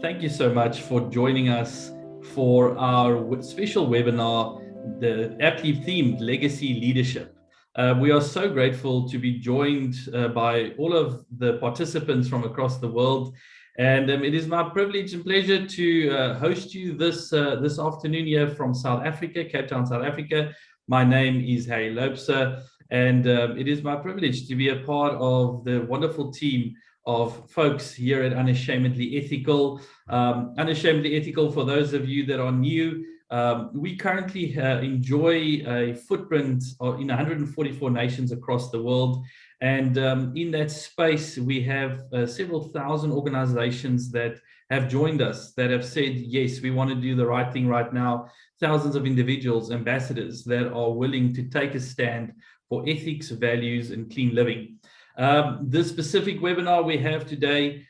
Thank you so much for joining us for our special webinar, the aptly themed Legacy Leadership. We are so grateful to be joined by all of the participants from across the world. And it is my privilege and pleasure to host you this afternoon here from South Africa, Cape Town, South Africa. My name is Harry Loubser, and it is my privilege to be a part of the wonderful team of folks here at Unashamedly Ethical. Unashamedly Ethical, for those of you that are new, we currently enjoy a footprint in 144 nations across the world. And in that space, we have several thousand organizations that have joined us, that have said, yes, we want to do the right thing right now. Thousands of individuals, ambassadors that are willing to take a stand for ethics, values, and clean living. This specific webinar we have today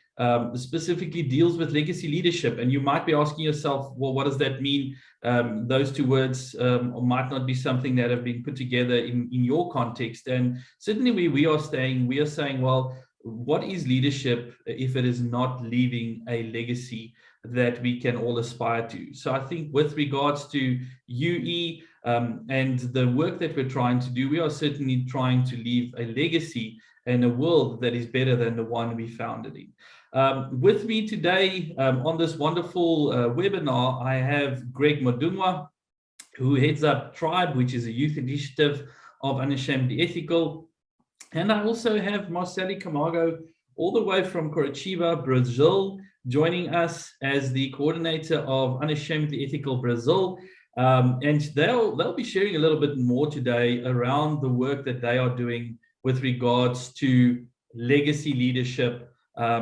specifically deals with legacy leadership. And you might be asking yourself, well, what does that mean? Those two words might not be something that have been put together in your context. And certainly we are saying, well, what is leadership if it is not leaving a legacy that we can all aspire to? So I think with regards to UE and the work that we're trying to do, we are certainly trying to leave a legacy and a world that is better than the one we founded in. With me today on this wonderful webinar, I have Greg Madungwa, who heads up Tribe, which is a youth initiative of Unashamedly Ethical. And I also have Marceli Camargo, all the way from Curitiba, Brazil, joining us as the coordinator of Unashamedly Ethical Brazil. And they'll be sharing a little bit more today around the work that they are doing with regards to legacy leadership,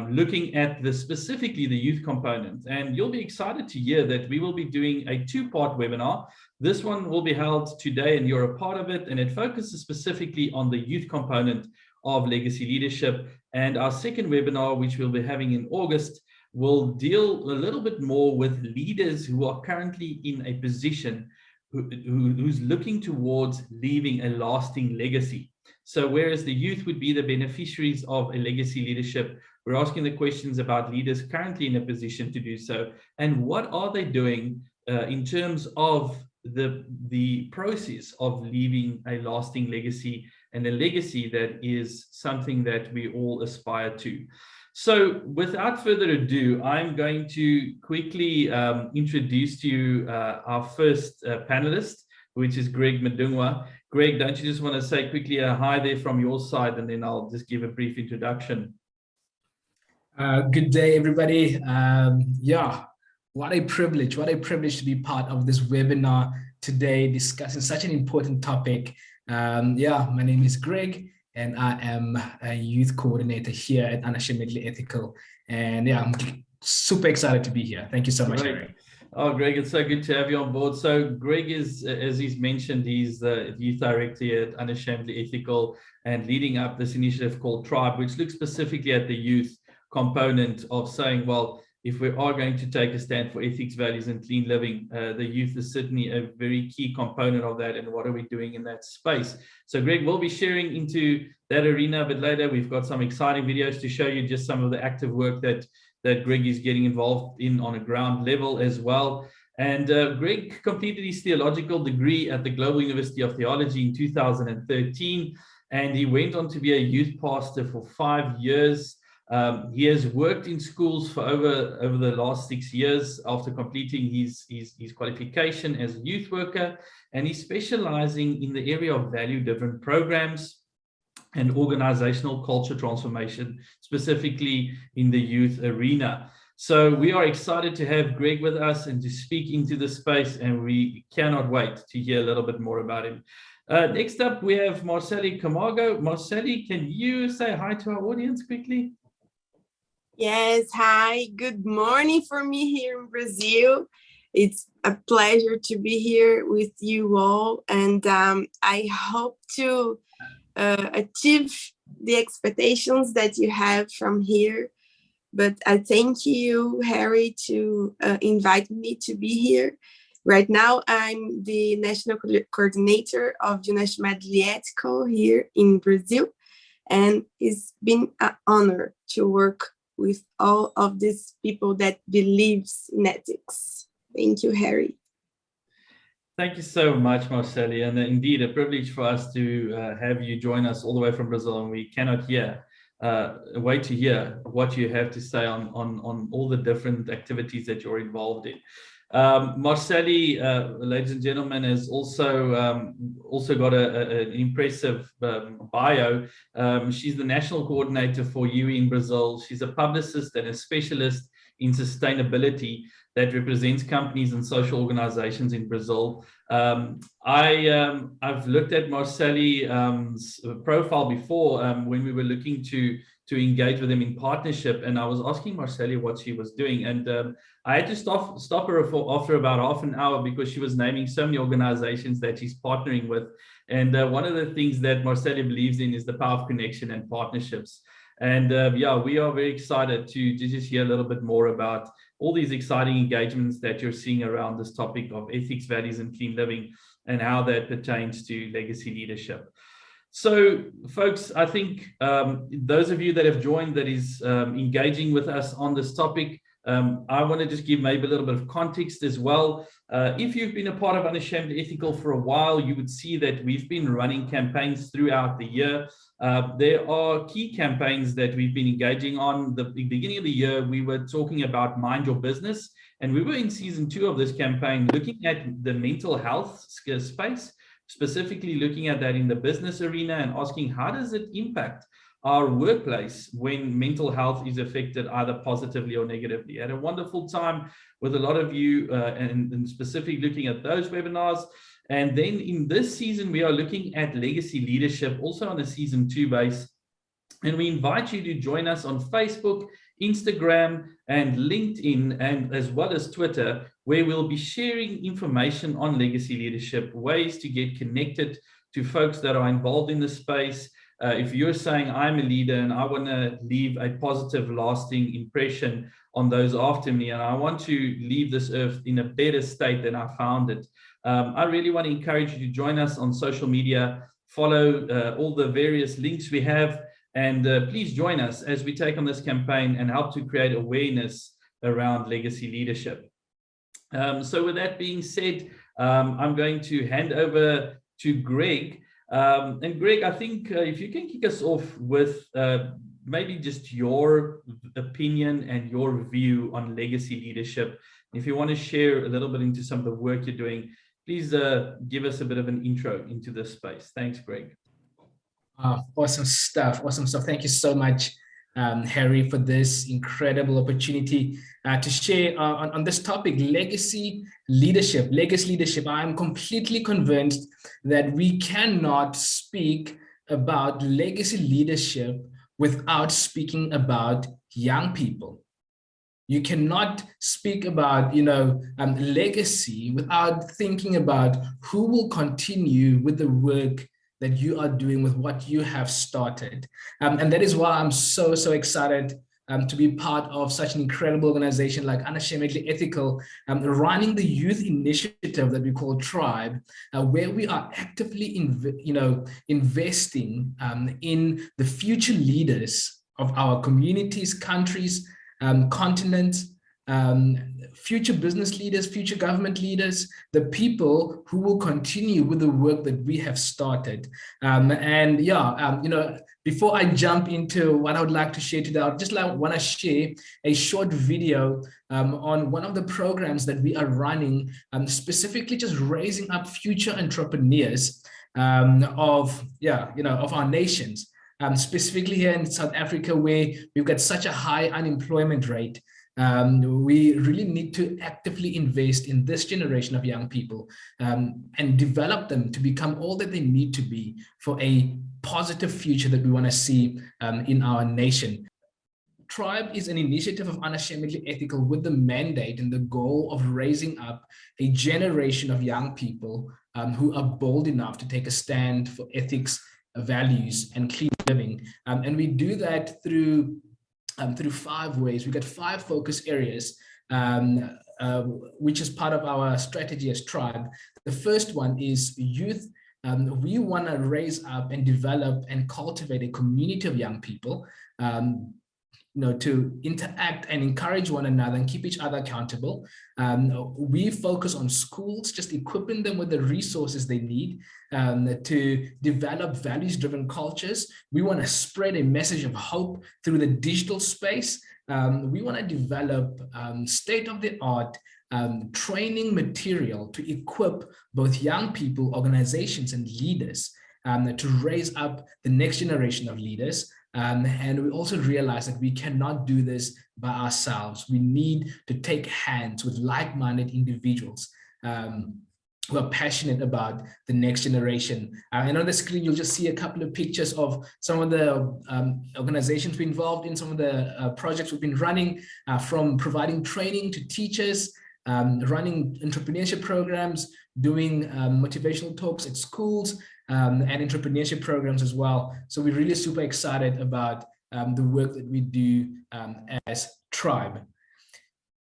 looking at specifically the youth component. And you'll be excited to hear that we will be doing a two-part webinar. This one will be held today and you're a part of it, and it focuses specifically on the youth component of legacy leadership. And our second webinar, which we'll be having in August, will deal a little bit more with leaders who are currently in a position who's looking towards leaving a lasting legacy. So whereas the youth would be the beneficiaries of a legacy leadership, we're asking the questions about leaders currently in a position to do so, and what are they doing in terms of the process of leaving a lasting legacy, and a legacy that is something that we all aspire to. So without further ado, I'm going to quickly introduce to you our first panelist, which is Greg Madungwa. Greg, don't you just want to say quickly a hi there from your side, and then I'll just give a brief introduction. Good day, everybody. What a privilege to be part of this webinar today, discussing such an important topic. My name is Greg, and I am a youth coordinator here at Unashamedly Ethical. And I'm super excited to be here. Thank you so much, Greg. Oh, Greg, it's so good to have you on board. So Greg is, as he's mentioned, he's the youth director here at Unashamedly Ethical and leading up this initiative called Tribe, which looks specifically at the youth component of saying, well, if we are going to take a stand for ethics, values, and clean living, the youth is certainly a very key component of that. And what are we doing in that space? So Greg will be sharing into that arena a bit later. We've got some exciting videos to show you just some of the active work that Greg is getting involved in on a ground level as well. And Greg completed his theological degree at the Global University of Theology in 2013, and he went on to be a youth pastor for 5 years. He has worked in schools for over the last 6 years after completing his qualification as a youth worker, and he's specializing in the area of value-driven programs and organizational culture transformation, specifically in the youth arena. So we are excited to have Greg with us and to speak into the space, and we cannot wait to hear a little bit more about him. Next up, we have Marceli Camargo. Marceli, can you say hi to our audience quickly? Yes, hi, good morning for me here in Brazil. It's a pleasure to be here with you all, and I hope to achieve the expectations that you have from here. But I thank you, Harry, to invite me to be here. Right now, I'm the national coordinator of Unashamedly Ethical here in Brazil, and it's been an honor to work with all of these people that believes in ethics. Thank you, Harry. Thank you so much, Marceli, and indeed a privilege for us to have you join us all the way from Brazil, and we cannot wait to hear what you have to say on all the different activities that you're involved in. Marceli, ladies and gentlemen, has also got an impressive bio. She's the national coordinator for UE in Brazil. She's a publicist and a specialist in sustainability that represents companies and social organizations in Brazil. I've looked at Marceli's profile before when we were looking to engage with them in partnership, and I was asking Marceli what she was doing, and I had to stop her after about half an hour because she was naming so many organizations that she's partnering with. And one of the things that Marceli believes in is the power of connection and partnerships. And we are very excited to just hear a little bit more about all these exciting engagements that you're seeing around this topic of ethics, values, and clean living, and how that pertains to legacy leadership. So, folks, I think those of you that have joined, that is engaging with us on this topic, I want to just give maybe a little bit of context as well. If you've been a part of Unashamedly Ethical for a while, you would see that we've been running campaigns throughout the year. There are key campaigns that we've been engaging on. The beginning of the year, we were talking about Mind Your Business, and we were in season 2 of this campaign looking at the mental health space, specifically looking at that in the business arena and asking how does it impact our workplace when mental health is affected either positively or negatively. I had a wonderful time with a lot of you and specifically looking at those webinars. And then in this season, we are looking at legacy leadership, also on a season 2 base. And we invite you to join us on Facebook, Instagram, and LinkedIn, and as well as Twitter, where we'll be sharing information on legacy leadership, ways to get connected to folks that are involved in the space. If you're saying I'm a leader and I want to leave a positive, lasting impression on those after me, and I want to leave this earth in a better state than I found it, I really want to encourage you to join us on social media, follow all the various links we have, and please join us as we take on this campaign and help to create awareness around legacy leadership. So with that being said, I'm going to hand over to Greg. And Greg, I think if you can kick us off with maybe just your opinion and your view on legacy leadership. If you want to share a little bit into some of the work you're doing, please give us a bit of an intro into this space. Thanks, Greg. Awesome stuff. Awesome stuff. Thank you so much, Harry, for this incredible opportunity to share on this topic, legacy leadership. Legacy leadership. I'm completely convinced that we cannot speak about legacy leadership without speaking about young people. You cannot speak about, legacy without thinking about who will continue with the work that you are doing with what you have started. And that is why I'm so excited to be part of such an incredible organization like Unashamedly Ethical, running the youth initiative that we call Tribe, where we are actively investing in the future leaders of our communities, countries, continents, future business leaders, future government leaders, the people who will continue with the work that we have started. Before I jump into what I would like to share today, I just want to share a short video on one of the programs that we are running, specifically just raising up future entrepreneurs of our nations. Specifically here in South Africa, where we've got such a high unemployment rate. We really need to actively invest in this generation of young people and develop them to become all that they need to be for a positive future that we want to see in our nation. Tribe is an initiative of Unashamedly Ethical with the mandate and the goal of raising up a generation of young people who are bold enough to take a stand for ethics, values, and clean living. And we do that through 5 ways. We've got 5 focus areas, which is part of our strategy as Tribe. The first one is youth. We want to raise up and develop and cultivate a community of young people to interact and encourage one another and keep each other accountable. We focus on schools, just equipping them with the resources they need to develop values-driven cultures. We want to spread a message of hope through the digital space. We want to develop state-of-the-art training material to equip both young people, organizations, and leaders to raise up the next generation of leaders. And we also realize that we cannot do this by ourselves. We need to take hands with like-minded individuals who are passionate about the next generation. And on the screen, you'll just see a couple of pictures of some of the organizations we're involved in, some of the projects we've been running, from providing training to teachers, running entrepreneurship programs, doing motivational talks at schools, and entrepreneurship programs as well. So we're really super excited about the work that we do as Tribe.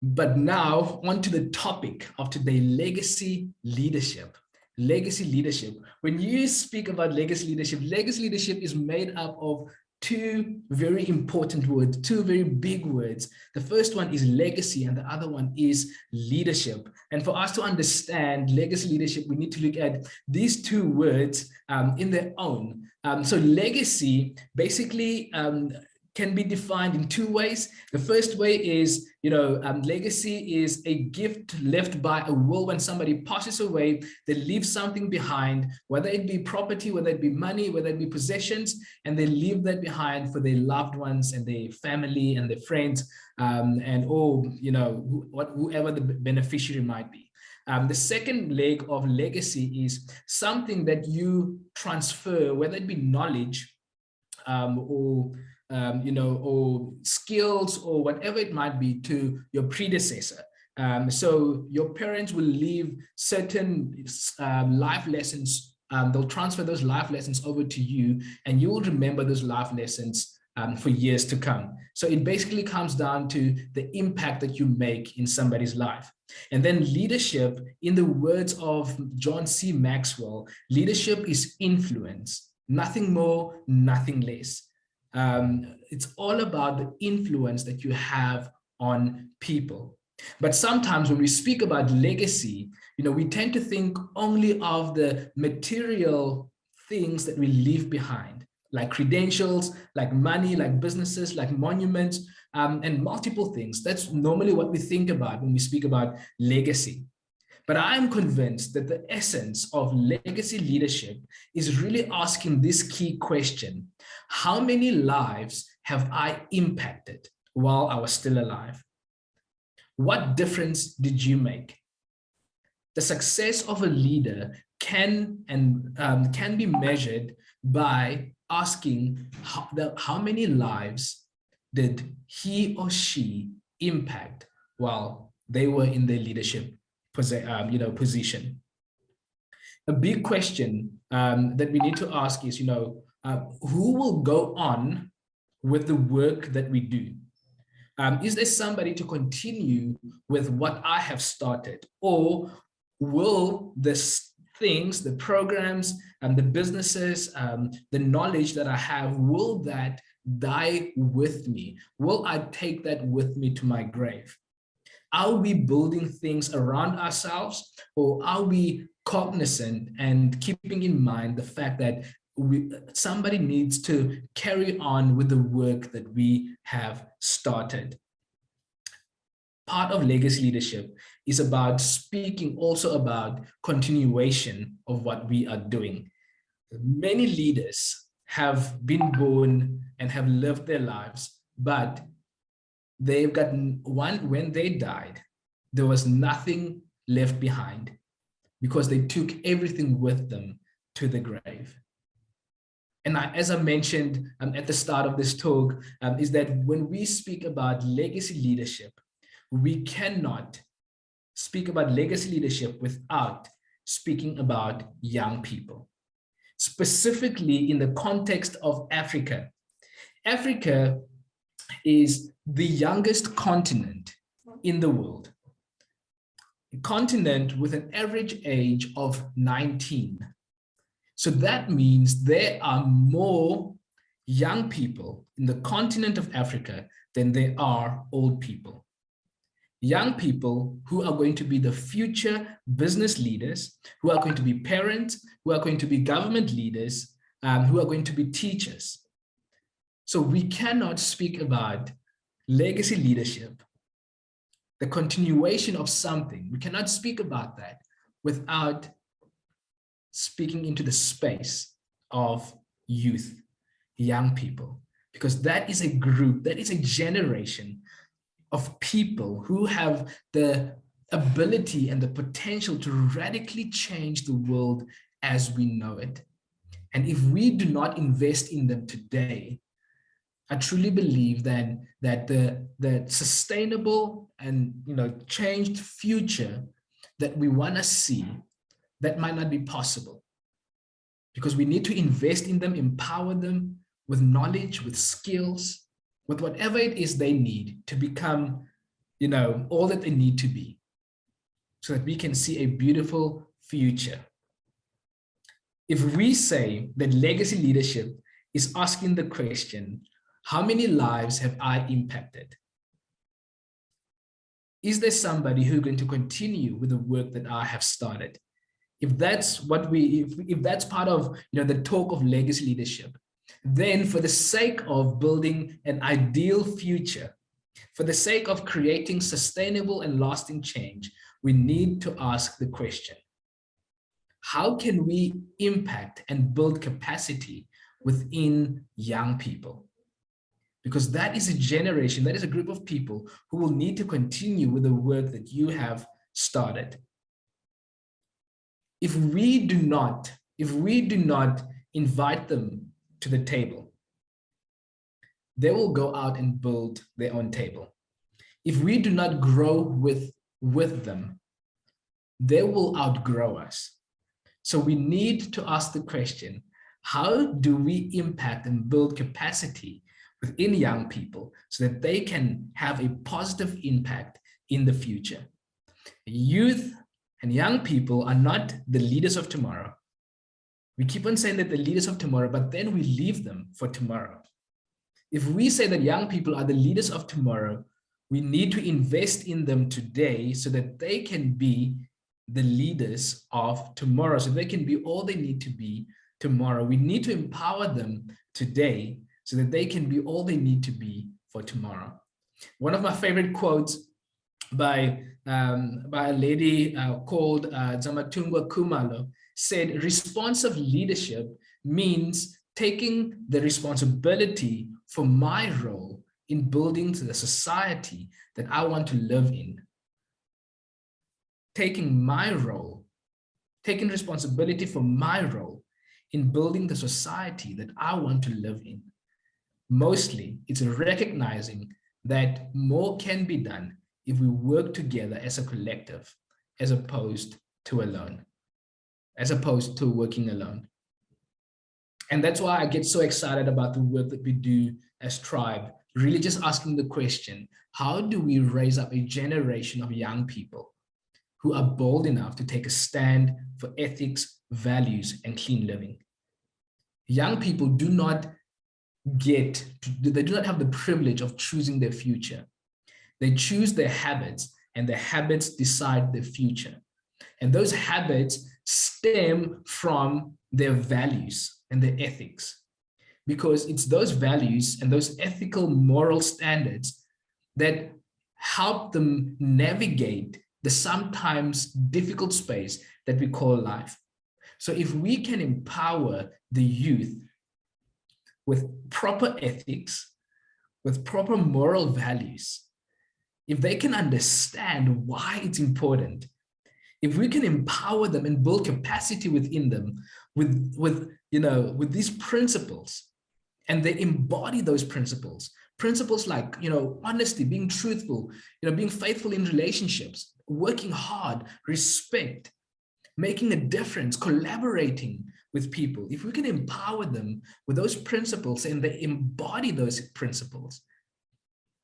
But now on to the topic of today, legacy leadership. Legacy leadership. When you speak about legacy leadership is made up of two very important words, two very big words. The first one is legacy and the other one is leadership. And for us to understand legacy leadership, we need to look at these two words in their own. So legacy basically can be defined in two ways. The first way is, legacy is a gift left by a will. When somebody passes away, they leave something behind, whether it be property, whether it be money, whether it be possessions, and they leave that behind for their loved ones and their family and their friends, and all, whoever the beneficiary might be. The second leg of legacy is something that you transfer, whether it be knowledge or skills or whatever it might be, to your predecessor. So your parents will leave certain life lessons. They'll transfer those life lessons over to you, and you will remember those life lessons for years to come. So it basically comes down to the impact that you make in somebody's life. And then leadership, in the words of John C. Maxwell, leadership is influence, nothing more, nothing less. It's all about the influence that you have on people. But sometimes when we speak about legacy, we tend to think only of the material things that we leave behind, like credentials, like money, like businesses, like monuments, and multiple things. That's normally what we think about when we speak about legacy. But I'm convinced that the essence of legacy leadership is really asking this key question: how many lives have I impacted while I was still alive? What difference did you make? The success of a leader can be measured by asking how many lives did he or she impact while they were in their leadership position. A big question that we need to ask is, who will go on with the work that we do? Is there somebody to continue with what I have started, or will the things, the programs, and the businesses, the knowledge that I have, will that die with me? Will I take that with me to my grave? Are we building things around ourselves, or are we cognizant and keeping in mind the fact that somebody needs to carry on with the work that we have started? Part of legacy leadership is about speaking also about continuation of what we are doing. Many leaders have been born and have lived their lives, but they've gotten when they died, there was nothing left behind because they took everything with them to the grave. And as I mentioned at the start of this talk, is that when we speak about legacy leadership, we cannot speak about legacy leadership without speaking about young people. Specifically in the context of Africa. Africa is the youngest continent in the world. A continent with an average age of 19. So that means there are more young people in the continent of Africa than there are old people. Young people who are going to be the future business leaders, who are going to be parents, who are going to be government leaders, who are going to be teachers. So we cannot speak about legacy leadership, the continuation of something. We cannot speak about that without speaking into the space of youth, young people, because that is a group, that is a generation of people who have the ability and the potential to radically change the world as we know it. And if we do not invest in them today, I truly believe then that the sustainable and changed future that we want to see, that might not be possible, because we need to invest in them, empower them with knowledge, with skills, with whatever it is they need to become, all that they need to be, so that we can see a beautiful future. If we say that legacy leadership is asking the question, how many lives have I impacted? Is there somebody who's going to continue with the work that I have started? If that's what if that's part of the talk of legacy leadership, then for the sake of building an ideal future, for the sake of creating sustainable and lasting change, we need to ask the question, how can we impact and build capacity within young people? Because that is a generation, that is a group of people who will need to continue with the work that you have started. If we do not invite them to the table, they will go out and build their own table. If we do not grow with them, they will outgrow us. So we need to ask the question, how do we impact and build capacity within young people so that they can have a positive impact in the future? Youth and young people are not the leaders of tomorrow. We keep on saying that the leaders of tomorrow, but then we leave them for tomorrow. If we say that young people are the leaders of tomorrow, we need to invest in them today so that they can be the leaders of tomorrow, so they can be all they need to be tomorrow. We need to empower them today so that they can be all they need to be for tomorrow. One of my favorite quotes by a lady called Zamatungwa Khumalo said, responsive leadership means taking the responsibility for my role in building the society that I want to live in. Taking responsibility for my role in building the society that I want to live in. Mostly, it's recognizing that more can be done if we work together as a collective, as opposed to working alone. And that's why I get so excited about the work that we do as Tribe, really just asking the question, how do we raise up a generation of young people who are bold enough to take a stand for ethics, values, and clean living? Young people do not have the privilege of choosing their future. They choose their habits, and their habits decide their future. And those habits stem from their values and their ethics, because it's those values and those ethical moral standards that help them navigate the sometimes difficult space that we call life. So if we can empower the youth with proper ethics, with proper moral values, if they can understand why it's important, if we can empower them and build capacity within them with these principles, and they embody those principles like, honesty, being truthful, being faithful in relationships, working hard, respect, making a difference, collaborating with people. If we can empower them with those principles and they embody those principles,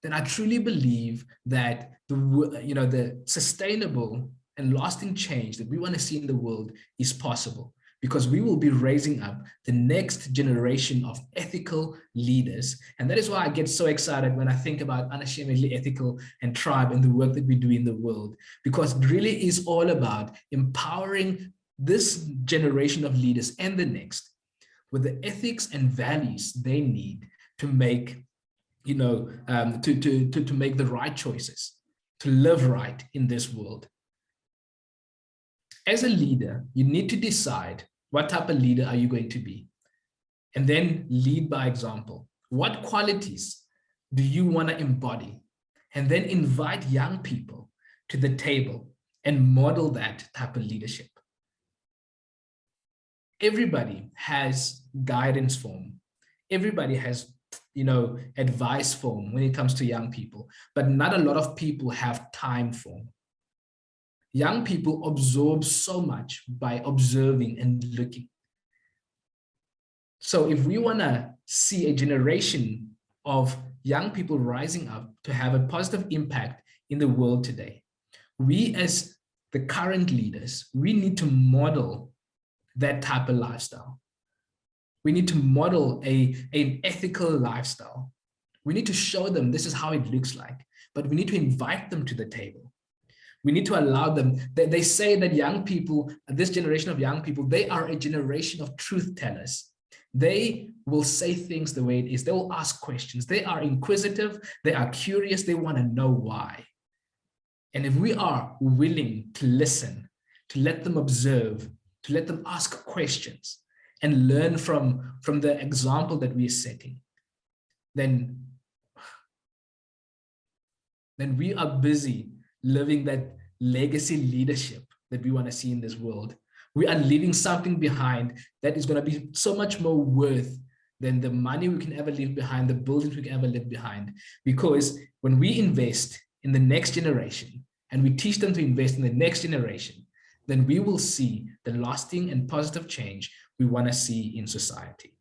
then I truly believe that the sustainable and lasting change that we want to see in the world is possible. because we will be raising up the next generation of ethical leaders. And that is why I get so excited when I think about Unashamedly Ethical and Tribe and the work that we do in the world, because it really is all about empowering this generation of leaders and the next with the ethics and values they need to make, to make the right choices, to live right in this world. As a leader, you need to decide what type of leader are you going to be, and then lead by example. What qualities do you want to embody? And then invite young people to the table and model that type of leadership. Everybody has guidance form. Everybody has, advice form when it comes to young people, but not a lot of people have time form. Young people absorb so much by observing and looking. So if we want to see a generation of young people rising up to have a positive impact in the world today, we as the current leaders, we need to model that type of lifestyle. We need to model an ethical lifestyle. We need to show them this is how it looks like, but we need to invite them to the table. We need to allow them. They say that young people, this generation of young people, they are a generation of truth tellers. They will say things the way it is. They will ask questions. They are inquisitive. They are curious. They want to know why. And if we are willing to listen, to let them observe, to let them ask questions and learn from the example that we are setting, then we are busy living that legacy leadership that we want to see in this world. We are leaving something behind that is going to be so much more worth than the money we can ever leave behind, the buildings we can ever leave behind. Because when we invest in the next generation and we teach them to invest in the next generation, then we will see the lasting and positive change we want to see in society.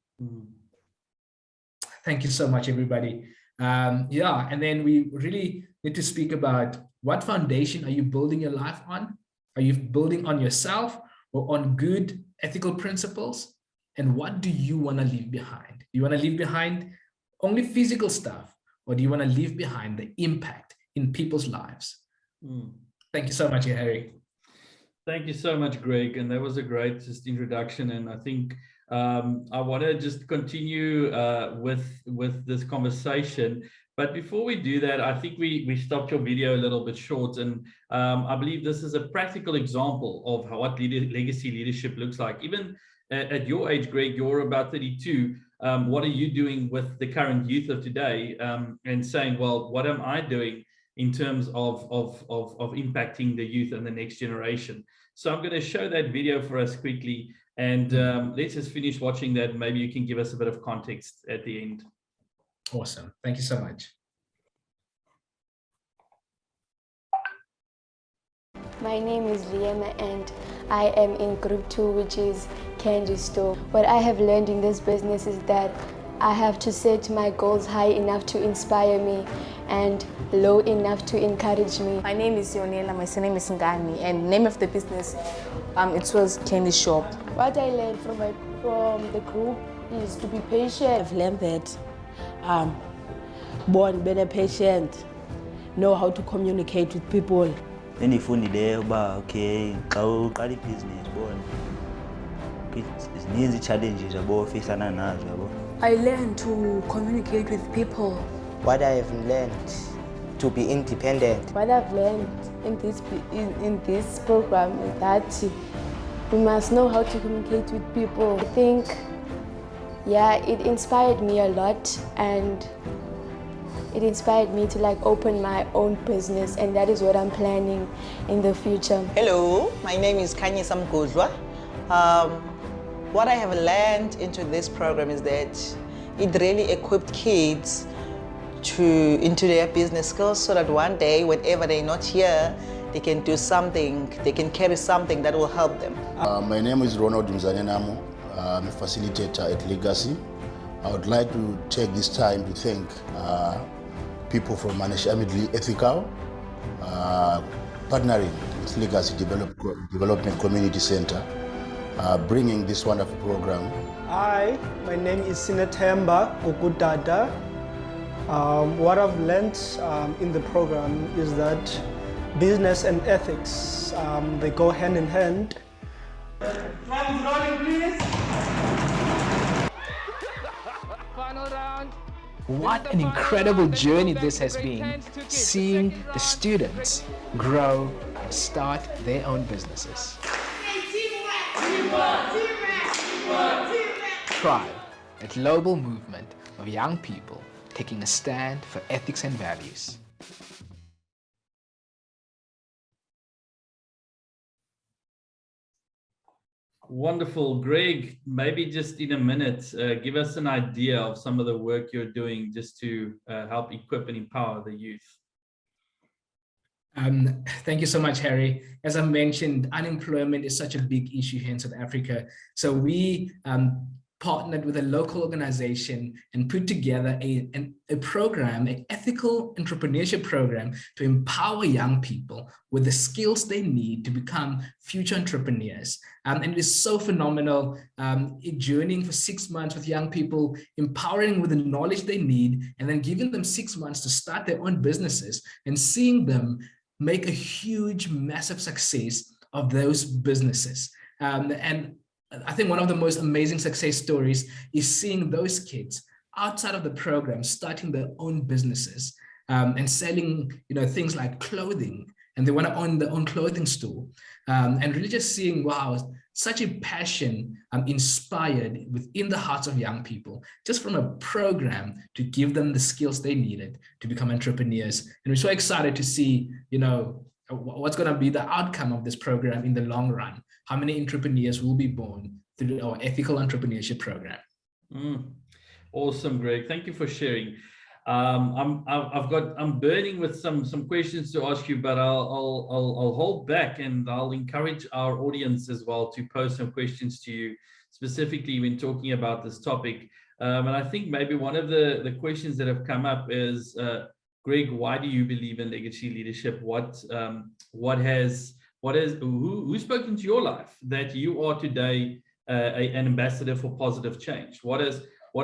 Thank you so much, everybody. And then we really need to speak about what foundation are you building your life on? Are you building on yourself or on good ethical principles? And what do you want to leave behind? Do you want to leave behind only physical stuff, or do you want to leave behind the impact in people's lives? Thank you so much, Harry. Thank you so much, Greg. And that was a great introduction. And I think I want to just continue with this conversation. But before we do that, I think we stopped your video a little bit short. And I believe this is a practical example of what legacy leadership looks like. Even at your age, Greg, you're about 32. What are you doing with the current youth of today? And saying, well, what am I doing in terms of impacting the youth and the next generation? So I'm going to show that video for us quickly, and let's just finish watching that. Maybe you can give us a bit of context at the end. Awesome. Thank you so much. My name is Liana and I am in group 2, which is Candy Store. What I have learned in this business is that I have to set my goals high enough to inspire me and low enough to encourage me. My name is Yonela, my surname is Ngani, and name of the business, it was Candy Shop. What I learned from the group is to be patient. I've learned that born being a patient, know how to communicate with people. Endifundileyo uba okay xa uqala ibhizinesi bona zininzi ii-challenges yabo ofihlana nazo yabo. I learned to communicate with people. What I have learned to be independent. What I've learned in this program is that we must know how to communicate with people. I think, it inspired me a lot, and it inspired me to open my own business, and that is what I'm planning in the future. Hello, my name is Kanyisa Mgodlwa. What I have learned into this program is that it really equipped kids into their business skills, so that one day, whenever they're not here, they can do something, they can carry something that will help them. My name is Ronald Mzanenamo. I'm a facilitator at Legacy. I would like to take this time to thank people from Unashamedly Ethical, partnering with Legacy Development Community Center bringing this wonderful program. Hi, my name is Sinethemba Kukudada. What I've learned in the program is that business and ethics, they go hand in hand. Final round. What an incredible journey this has been, seeing the students grow and start their own businesses. Tribe, a global movement of young people taking a stand for ethics and values. Wonderful. Greg, maybe just in a minute, give us an idea of some of the work you're doing just to help equip and empower the youth. Thank you so much, Harry. As I mentioned, unemployment is such a big issue here in South Africa. So we partnered with a local organization and put together a program, an ethical entrepreneurship program to empower young people with the skills they need to become future entrepreneurs. And it is so phenomenal, journeying for 6 months with young people, empowering with the knowledge they need, and then giving them 6 months to start their own businesses and seeing them make a huge, massive success of those businesses. And I think one of the most amazing success stories is seeing those kids outside of the program starting their own businesses and selling, things like clothing, and they want to own their own clothing store, and really just seeing, wow, such a passion inspired within the hearts of young people just from a program to give them the skills they needed to become entrepreneurs. And we're so excited to see, what's going to be the outcome of this program in the long run. How many entrepreneurs will be born through our ethical entrepreneurship program? Awesome, Greg. Thank you for sharing. I'm burning with some questions to ask you, but I'll hold back, and I'll encourage our audience as well to pose some questions to you, specifically when talking about this topic. And I think maybe one of the questions that have come up is, Greg, why do you believe in legacy leadership? Who's spoken to your life that you are today an ambassador for positive change? What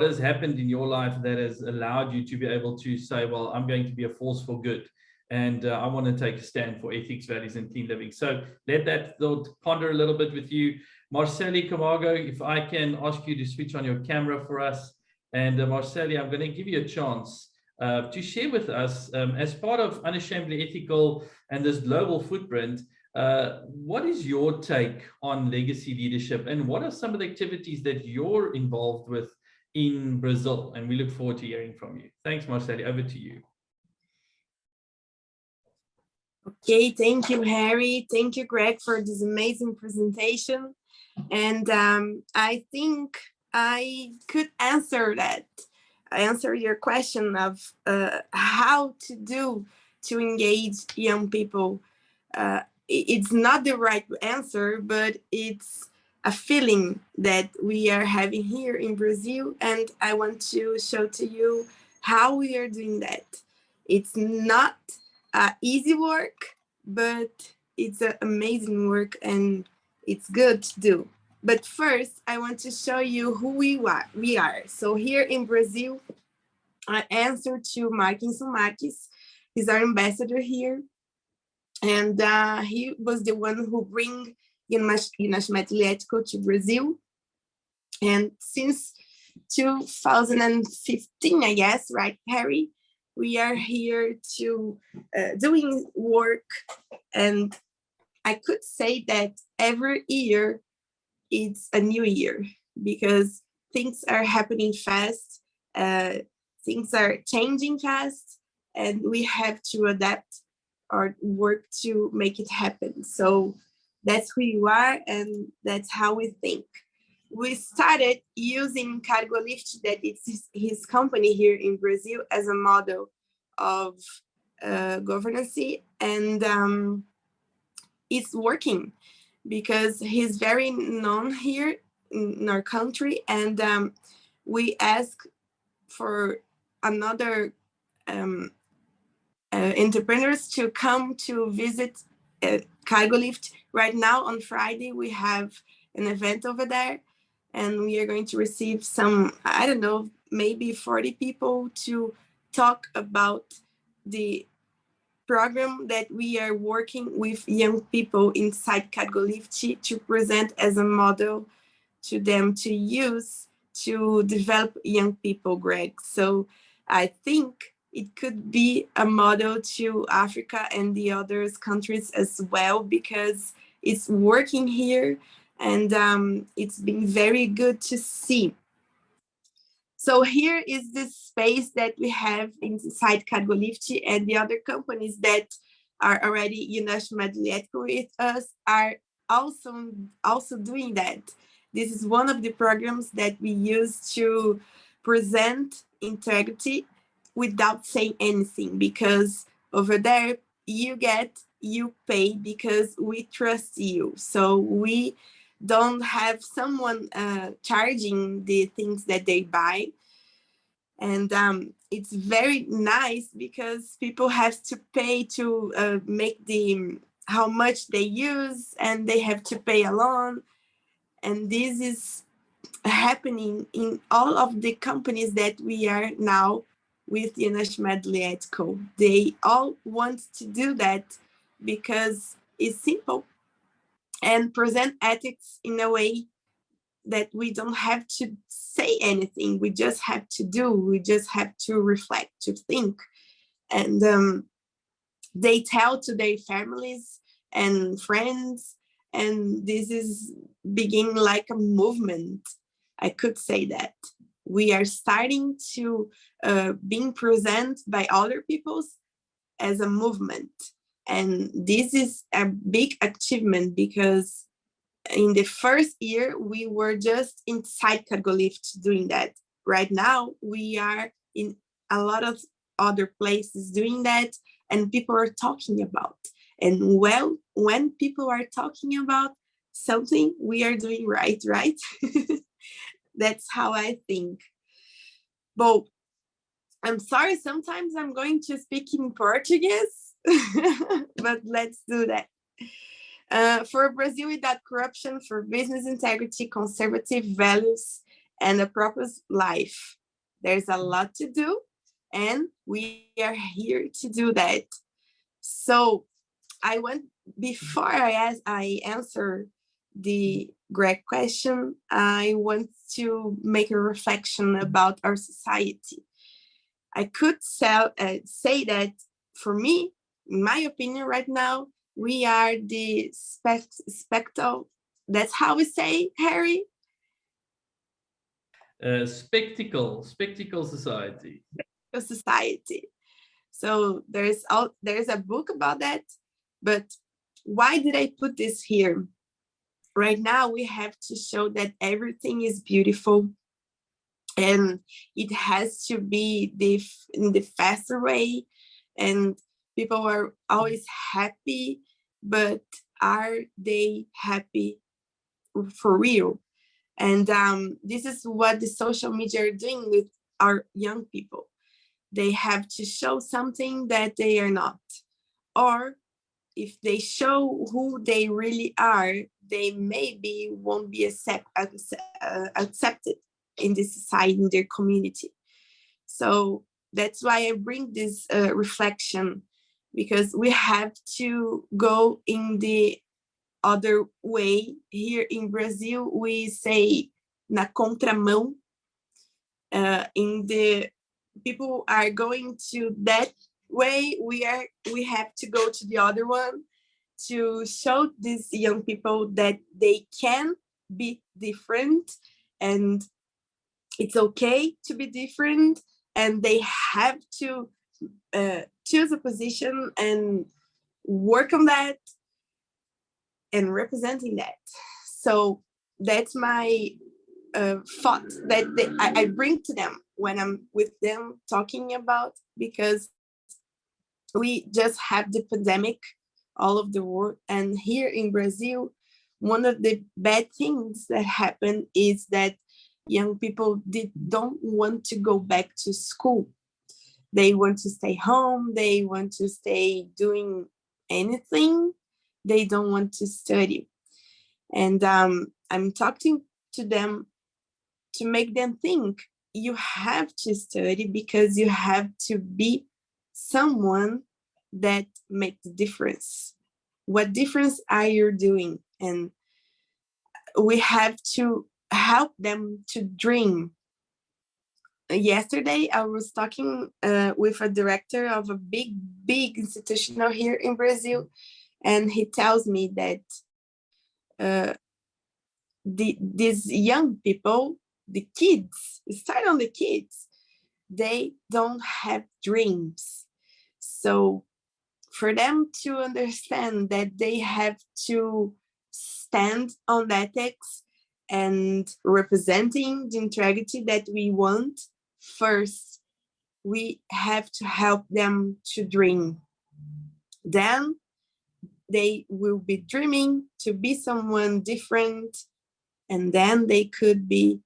has happened in your life that has allowed you to be able to say, well, I'm going to be a force for good, and I want to take a stand for ethics, values, and clean living? So let that thought ponder a little bit with you. Marceli Camargo, if I can ask you to switch on your camera for us. And Marceli, I'm going to give you a chance to share with us, as part of Unashamedly Ethical and this global footprint, what is your take on legacy leadership, and what are some of the activities that you're involved with in Brazil? And we look forward to hearing from you. Thanks, Marceli. Over to you. Okay, thank you, Harry. Thank you, Greg, for this amazing presentation. And I think I could answer your question of how to engage young people. It's not the right answer, but it's a feeling that we are having here in Brazil, and I want to show to you how we are doing that. It's not easy work, but it's an amazing work, and it's good to do. But first, I want to show you who we are. So here in Brazil, I answer to Marquinhos Marques. He's our ambassador here. And he was the one who bring Unashamedly Ethical to Brazil. And since 2015, I guess, right, Harry? We are here to doing work. And I could say that every year it's a new year, because things are happening fast. Things are changing fast, and we have to adapt our work to make it happen. So that's who you are, and that's how we think. We started using Cargolift, that it's his company here in Brazil, as a model of governance, and it's working because he's very known here in our country, and we ask for another entrepreneurs to come to visit Cargolift. Right now on Friday, we have an event over there, and we are going to receive some, I don't know, maybe 40 people to talk about the program that we are working with young people inside Cargolift to present as a model to them to use to develop young people, Greg. So I think it could be a model to Africa and the other countries as well, because it's working here and it's been very good to see. So here is this space that we have inside Cargolift, and the other companies that are already Unational with us are also doing that. This is one of the programs that we use to present integrity without saying anything, because over there you pay because we trust you. So we don't have someone charging the things that they buy. And it's very nice because people have to pay to make how much they use, and they have to pay alone. And this is happening in all of the companies that we are now with Unational Ethical. They all want to do that because it's simple and present ethics in a way that we don't have to say anything. We just have to do. We just have to reflect, to think. And they tell to their families and friends, and this is beginning like a movement. I could say that. We are starting to being present by other peoples as a movement. And this is a big achievement, because in the first year, we were just inside Cargolift doing that. Right now, we are in a lot of other places doing that, and people are talking about. And well, when people are talking about something, we are doing right? That's how I think. But I'm sorry, sometimes I'm going to speak in Portuguese, but let's do that. For Brazil without corruption, for business integrity, conservative values, and a purpose life. There's a lot to do, and we are here to do that. So before I answer the Greg question, I want to make a reflection about our society. I could say that for me, in my opinion right now, we are the spectacle. That's how we say, Harry? Spectacle society. Society. So there's a book about that, but why did I put this here? Right now, we have to show that everything is beautiful, and it has to be in the faster way, and people are always happy, but are they happy for real? And this is what the social media are doing with our young people. They have to show something that they are not. Or if they show who they really are, they maybe won't be accepted in the society, in their community. So that's why I bring this reflection, because we have to go in the other way. Here in Brazil, we say na contramão. People are going to that way. We have to go to the other one to show these young people that they can be different, and it's okay to be different, and they have to choose a position and work on that and representing that. So that's my thought that I bring to them when I'm with them talking about, because we just have the pandemic all over the world. And here in Brazil, one of the bad things that happened is that young people don't want to go back to school. They want to stay home. They want to stay doing anything. They don't want to study. And I'm talking to them to make them think you have to study because you have to be someone that makes the difference. What difference are you doing? And we have to help them to dream. Yesterday, I was talking with a director of a big institution here in Brazil, and he tells me that these young people, the kids, start on the kids, they don't have dreams. So for them to understand that they have to stand on ethics and representing the integrity that we want, first, we have to help them to dream. Then they will be dreaming to be someone different, and then they could be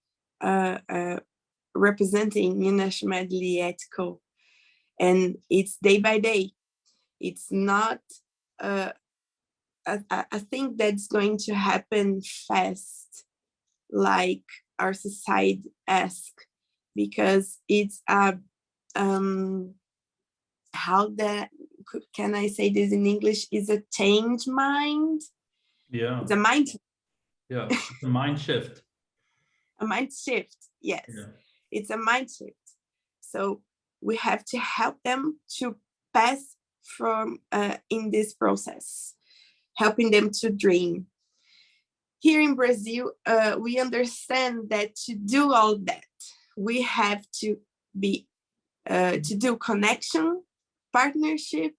representing internationally ethical. And it's day by day. It's not a thing that's going to happen fast, like our society asks, because it's a how that can I say this in English, is a change mind. Yeah, it's a mind. Yeah, it's a mind shift. A mind shift, yes. Yeah. It's a mind shift. So we have to help them to pass from in this process, helping them to dream. Here in Brazil, we understand that to do all that, we have to be to do connection, partnership,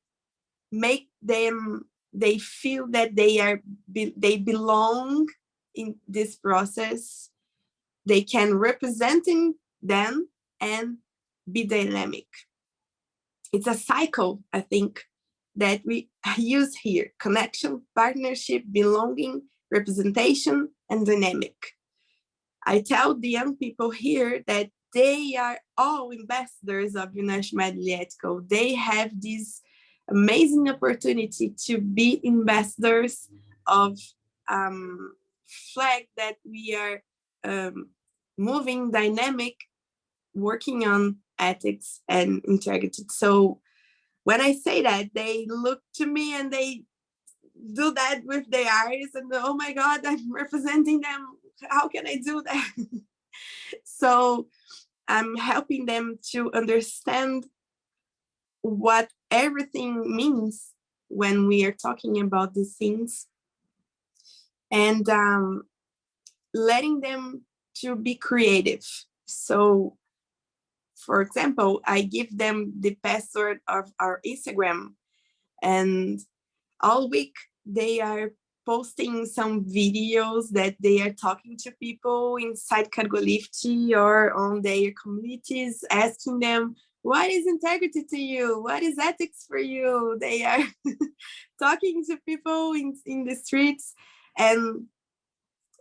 make them they feel that they belong in this process. They can represent them and be dynamic. It's a cycle, I think, that we use here: connection, partnership, belonging, representation, and dynamic. I tell the young people here that they are all ambassadors of Internationally Ethical. They have this amazing opportunity to be ambassadors of flag that we are moving, dynamic, working on ethics and integrity. So when I say that, they look to me and they do that with their eyes and oh my God, I'm representing them. How can I do that? So I'm helping them to understand what everything means when we are talking about these things, and letting them to be creative. So, for example, I give them the password of our Instagram, and all week they are posting some videos that they are talking to people inside Cargolifte or on their communities, asking them, what is integrity to you? What is ethics for you? They are talking to people in the streets and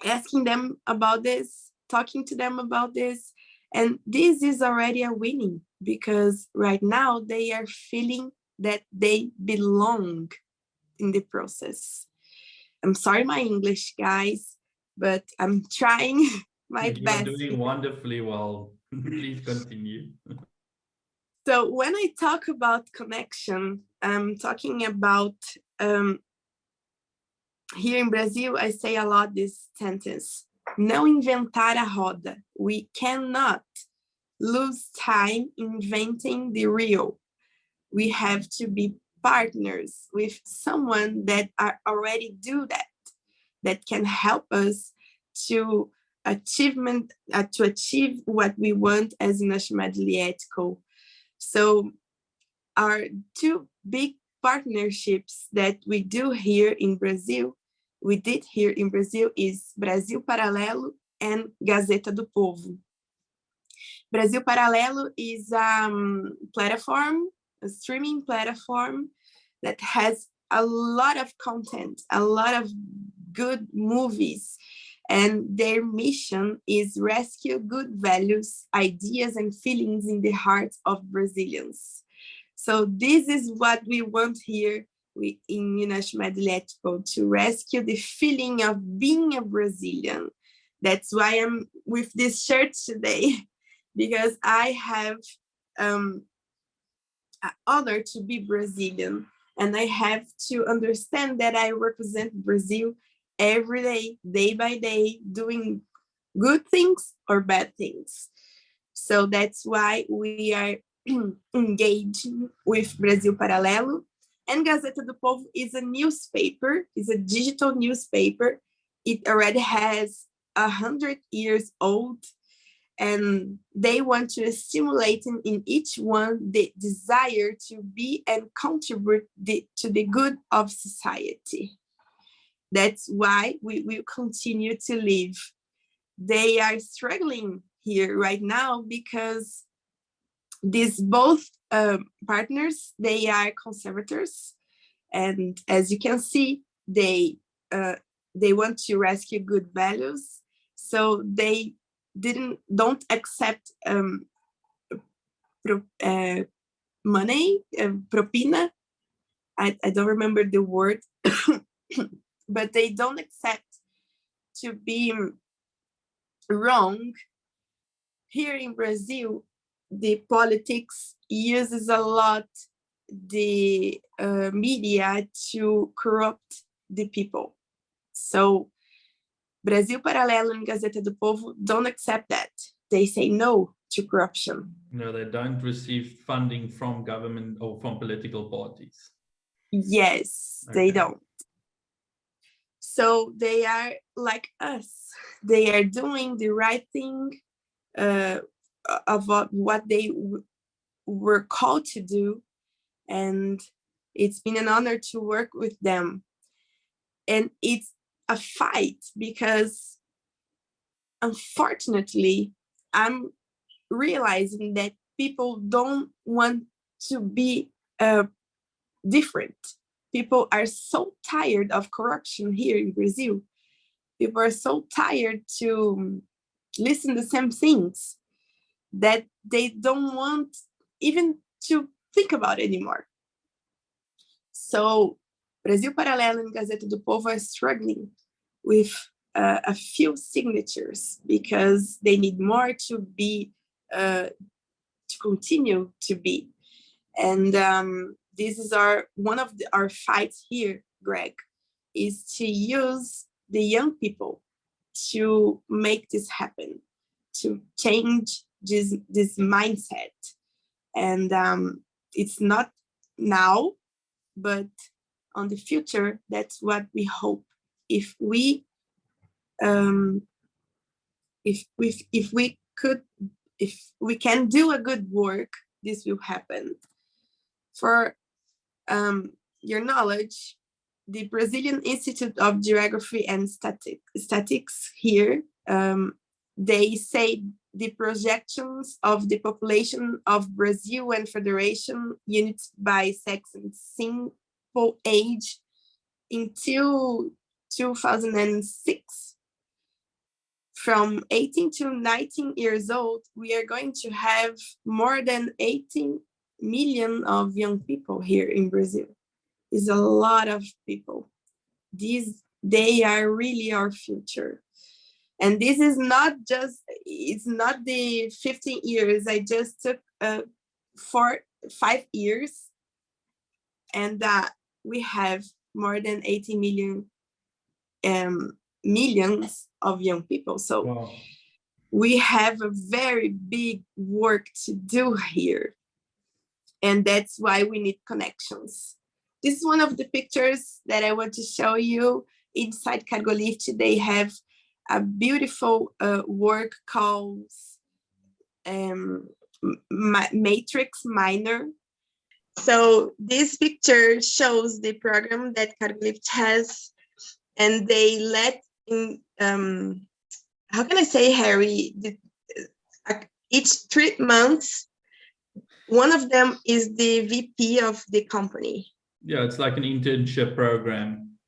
asking them about this, talking to them about this. And this is already a winning, because right now they are feeling that they belong in the process. I'm sorry, my English, guys, but I'm trying my best. You're doing wonderfully well. Please continue. So when I talk about connection, I'm talking about, here in Brazil, I say a lot this sentence: não inventar a roda. We cannot lose time inventing the wheel. We have to be partners with someone that already do that can help us to achieve what we want as Internationally Ethical. So our two big partnerships that we did here in Brazil is Brasil Paralelo and Gazeta do Povo. Brasil Paralelo is a platform, a streaming platform that has a lot of content, a lot of good movies, and their mission is rescue good values, ideas, and feelings in the hearts of Brazilians. So this is what we want here in Unesco Medletico to rescue the feeling of being a Brazilian. That's why I'm with this shirt today, because I have an honor to be Brazilian, and I have to understand that I represent Brazil every day, day by day, doing good things or bad things. So that's why we are engaged with Brasil Paralelo. And Gazeta do Povo is a newspaper, is a digital newspaper. It already has 100 years old, and they want to stimulate in each one the desire to be and contribute to the good of society. That's why we will continue to live. They are struggling here right now because these both partners, they are conservators, and as you can see, they want to rescue good values, so they don't accept money, propina. I don't remember the word, but they don't accept to be wrong. Here in Brazil, the politics uses a lot the media to corrupt the people. So Brasil Paralelo and Gazeta do Povo don't accept that. They say no to corruption. No, they don't receive funding from government or from political parties. Yes, Okay. They don't. So they are like us. They are doing the right thing of what they were called to do. And it's been an honor to work with them. And it's a fight because, unfortunately, I'm realizing that people don't want to be different. People are so tired of corruption here in Brazil. People are so tired to listen to the same things that they don't want even to think about anymore. So Brasil Paralelo and Gazeta do Povo are struggling with a few signatures because they need more to be, to continue to be. And this is one of our fights here, Greg, is to use the young people to make this happen, to change this mindset. And it's not now, but on the future, that's what we hope. If we can do a good work, this will happen. For your knowledge, the Brazilian Institute of Geography and Statistics here, they say the projections of the population of Brazil and Federation units by sex and simple age until 2006. From 18 to 19 years old, we are going to have more than 18 million of young people here in Brazil. It's a lot of people. They are really our future. And this is not just, it's not the 15 years. I just took 5 years, and we have more than 80 millions of young people. So wow. We have a very big work to do here. And that's why we need connections. This is one of the pictures that I want to show you. Inside Cargo Lift, they have a beautiful work called Matrix Minor. So this picture shows the program that Cargo Lift has, and they let in, how can I say, Harry, each 3 months, one of them is the VP of the company. Yeah, it's like an internship program.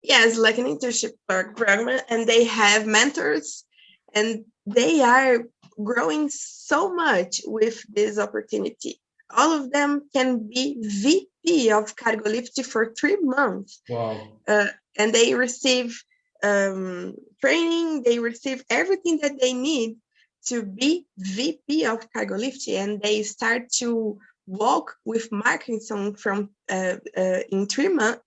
Yeah, it's like an internship program, and they have mentors, and they are growing so much with this opportunity all of them can be VP of Cargo Lift for 3 months. Wow. And they receive training, they receive everything that they need to be VP of Cargo Lift, and they start to walk with Parkinson from in 3 months,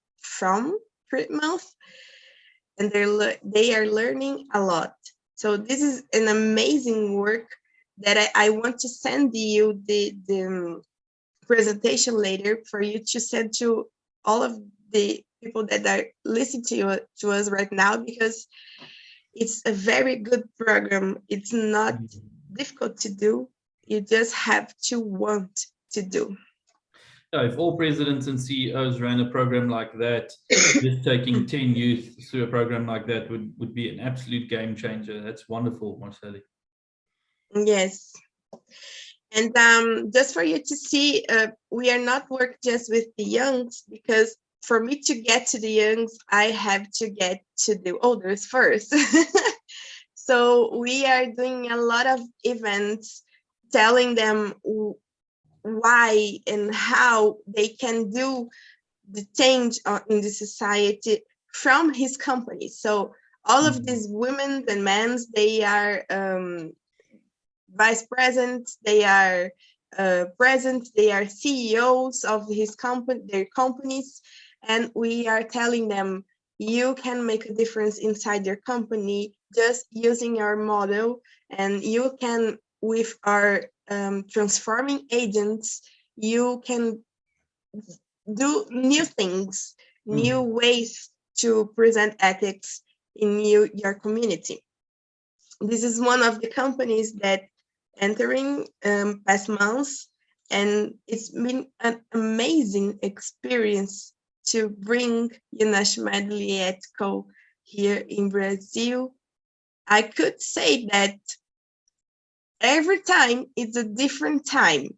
and they are learning a lot. So this is an amazing work that I want to send you the presentation later for you to send to all of the people that are listening to us right now, because it's a very good program. It's not difficult to do. You just have to want to do. If all presidents and CEOs ran a program like that, just taking 10 youth through a program like that would be an absolute game changer. That's wonderful, Marceli. Yes. And just for you to see, we are not working just with the youngs, because for me to get to the youngs, I have to get to the olders first. So we are doing a lot of events telling them why and how they can do the change in the society from his company. So all of these women and men, they are vice presidents, they are presidents, they are CEOs of their companies, and we are telling them, you can make a difference inside your company just using our model, and you can, with our transforming agents, you can do new things, new ways to present ethics in your community. This is one of the companies that entering past months, and it's been an amazing experience to bring United Medley Ethical here in Brazil. I could say that every time it's a different time,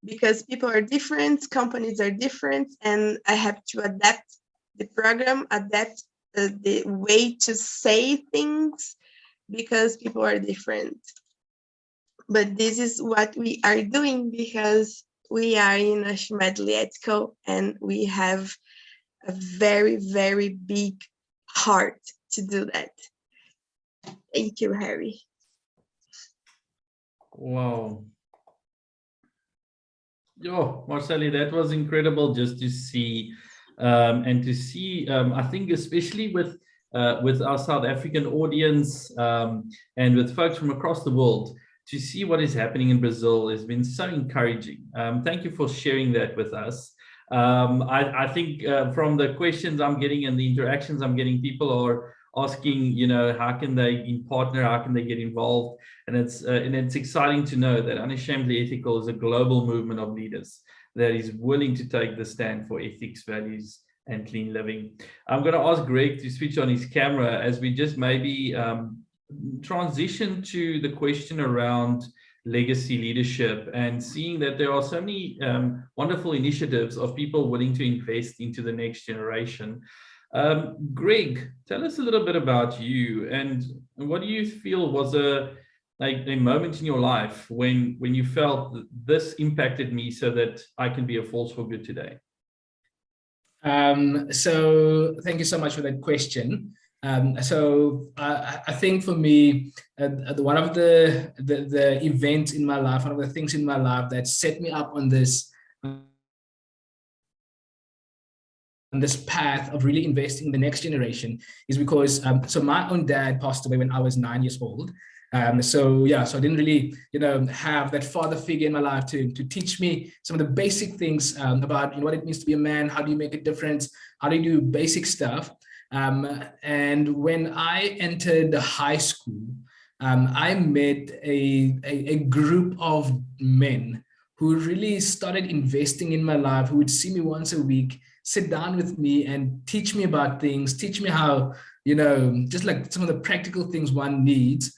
because people are different, companies are different, and I have to adapt the program, adapt the way to say things, because people are different. But this is what we are doing, because we are in United Medley Ethical, and we have a very, very big heart to do that. Thank you, Harry. Wow. Yo, Marceli, that was incredible just to see, and to see, I think especially with our South African audience and with folks from across the world, to see what is happening in Brazil has been so encouraging. Thank you for sharing that with us. I think from the questions I'm getting and the interactions I'm getting, people are asking, how can they partner, how can they get involved? And it's exciting to know that Unashamedly Ethical is a global movement of leaders that is willing to take the stand for ethics, values, and clean living. I'm going to ask Greg to switch on his camera as we just maybe transition to the question around legacy leadership, and seeing that there are so many wonderful initiatives of people willing to invest into the next generation. Greg, tell us a little bit about you, and what do you feel was a moment in your life when you felt that this impacted me so that I can be a force for good today? So thank you so much for that question. I think for me, one of the events in my life, one of the things in my life that set me up on this path of really investing in the next generation is because so my own dad passed away when I was 9 years old. So I didn't really, have that father figure in my life to teach me some of the basic things about what it means to be a man. How do you make a difference? How do you do basic stuff? And when I entered the high school, I met a group of men who really started investing in my life, who would see me once a week, sit down with me and teach me about things, teach me how, just like some of the practical things one needs.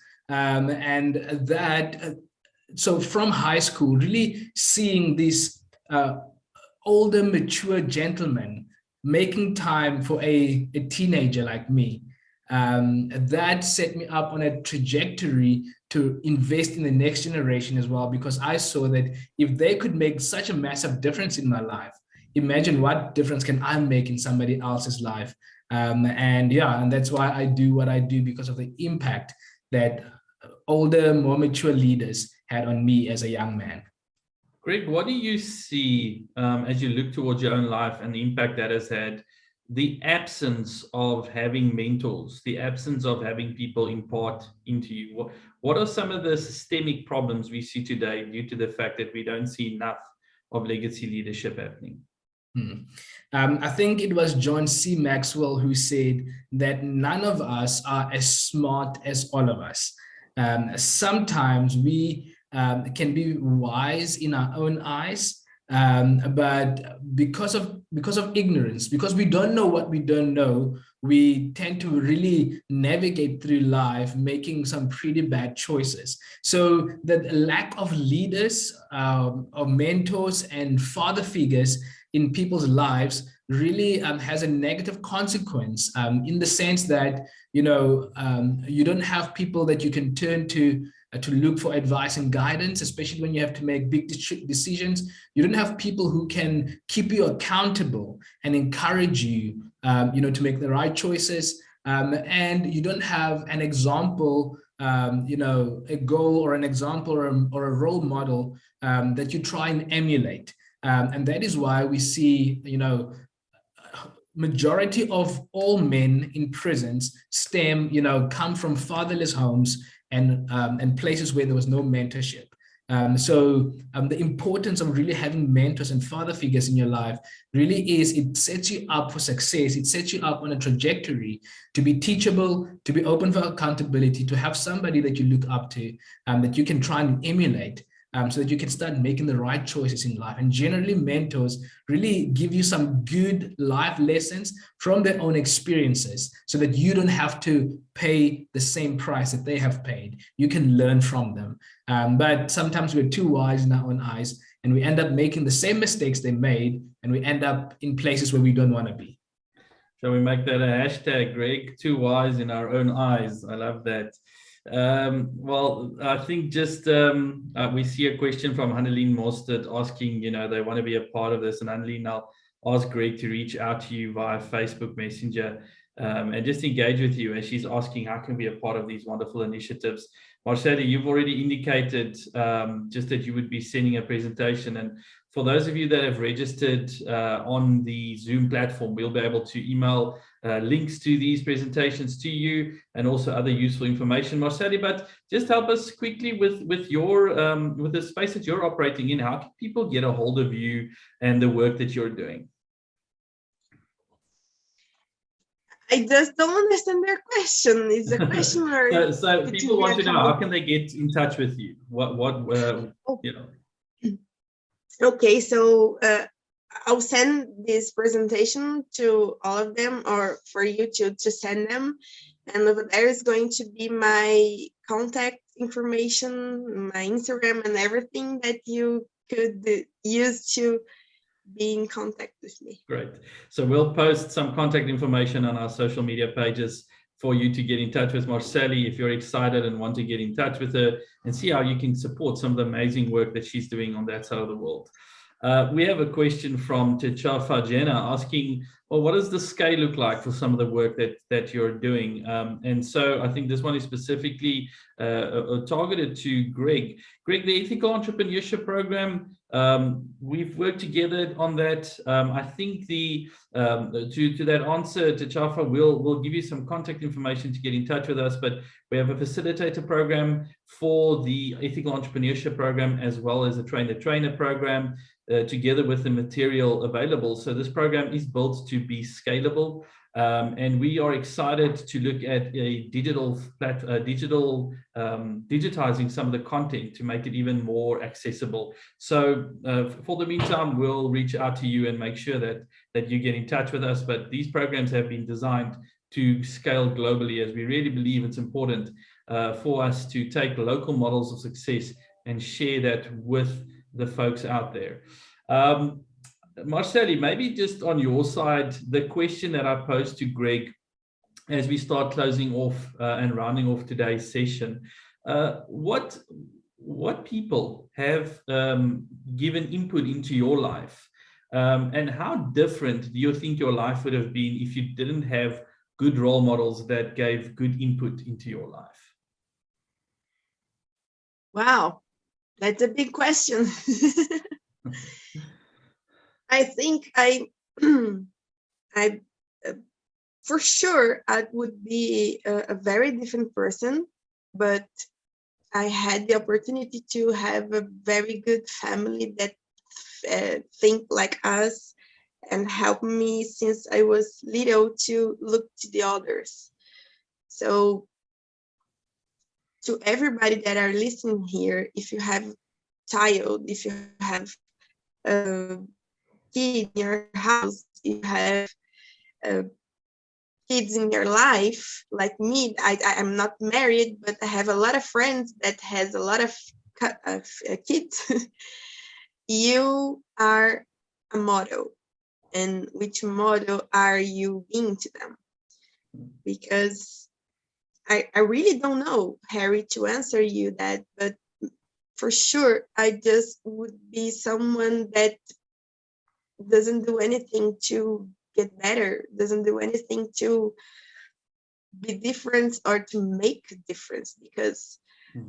So from high school, really seeing these older, mature gentlemen making time for a teenager like me, that set me up on a trajectory to invest in the next generation as well, because I saw that if they could make such a massive difference in my life, imagine what difference can I make in somebody else's life. And that's why I do what I do, because of the impact that older, more mature leaders had on me as a young man. Greg, what do you see as you look towards your own life and the impact that has had, the absence of having mentors, the absence of having people impart into you? What are some of the systemic problems we see today due to the fact that we don't see enough of legacy leadership happening? I think it was John C. Maxwell who said that none of us are as smart as all of us. Sometimes we can be wise in our own eyes, but because of ignorance, because we don't know what we don't know, we tend to really navigate through life making some pretty bad choices. So the lack of leaders, of mentors and father figures in people's lives really has a negative consequence, in the sense that, you don't have people that you can turn to look for advice and guidance, especially when you have to make big decisions. You don't have people who can keep you accountable and encourage you, to make the right choices. And you don't have an example, a goal or an example or a role model that you try and emulate. And that is why we see, majority of all men in prisons come from fatherless homes and places where there was no mentorship. So the importance of really having mentors and father figures in your life really is, it sets you up for success. It sets you up on a trajectory to be teachable, to be open for accountability, to have somebody that you look up to, that you can try and emulate. So that you can start making the right choices in life. And generally, mentors really give you some good life lessons from their own experiences, so that you don't have to pay the same price that they have paid. You can learn from them. But sometimes we're too wise in our own eyes, and we end up making the same mistakes they made, and we end up in places where we don't want to be. Shall we make that a hashtag, Greg? Too wise in our own eyes. I love that. Well, I think just we see a question from Hanneline Mostert asking, they want to be a part of this. And Hanneline, I'll ask Greg to reach out to you via Facebook Messenger and just engage with you as she's asking how can we be a part of these wonderful initiatives. Marceli, you've already indicated just that you would be sending a presentation. And for those of you that have registered on the Zoom platform, we'll be able to email links to these presentations to you and also other useful information, Marceli. But just help us quickly with your with the space that you're operating in. How can people get a hold of you and the work that you're doing? I just don't understand their question. It's a question where so people want to know, how can they get in touch with you? Okay, so I'll send this presentation to all of them, or for you to send them. And over there is going to be my contact information, my Instagram, and everything that you could use to be in contact with me. Great. So we'll post some contact information on our social media pages for you to get in touch with Marceli if you're excited and want to get in touch with her and see how you can support some of the amazing work that she's doing on that side of the world. We have a question from Techafa Jenna asking, well, what does the scale look like for some of the work that you're doing? And so I think this one is specifically targeted to Greg. Greg, the Ethical Entrepreneurship Program, we've worked together on that. I think to that answer, Techafa, we'll give you some contact information to get in touch with us, but we have a facilitator program for the Ethical Entrepreneurship Program, as well as a train-the-trainer program, together with the material available. So this program is built to be scalable, and we are excited to look at a digitizing some of the content to make it even more accessible. So for the meantime, we'll reach out to you and make sure that you get in touch with us. But these programs have been designed to scale globally, as we really believe it's important for us to take local models of success and share that with the folks out there. Marceli, maybe just on your side, the question that I posed to Greg as we start closing off and rounding off today's session, what people have given input into your life, and how different do you think your life would have been if you didn't have good role models that gave good input into your life? Wow, that's a big question. I think for sure, I would be a very different person, but I had the opportunity to have a very good family that think like us and help me since I was little to look to the others. So to everybody that are listening here, if you have a child, if you have a kid in your house, if you have kids in your life, like me, I'm not married, but I have a lot of friends that has a lot of kids. You are a model, and which model are you being to them? Because I really don't know, Harry, to answer you that, but for sure, I just would be someone that doesn't do anything to get better, doesn't do anything to be different or to make a difference, because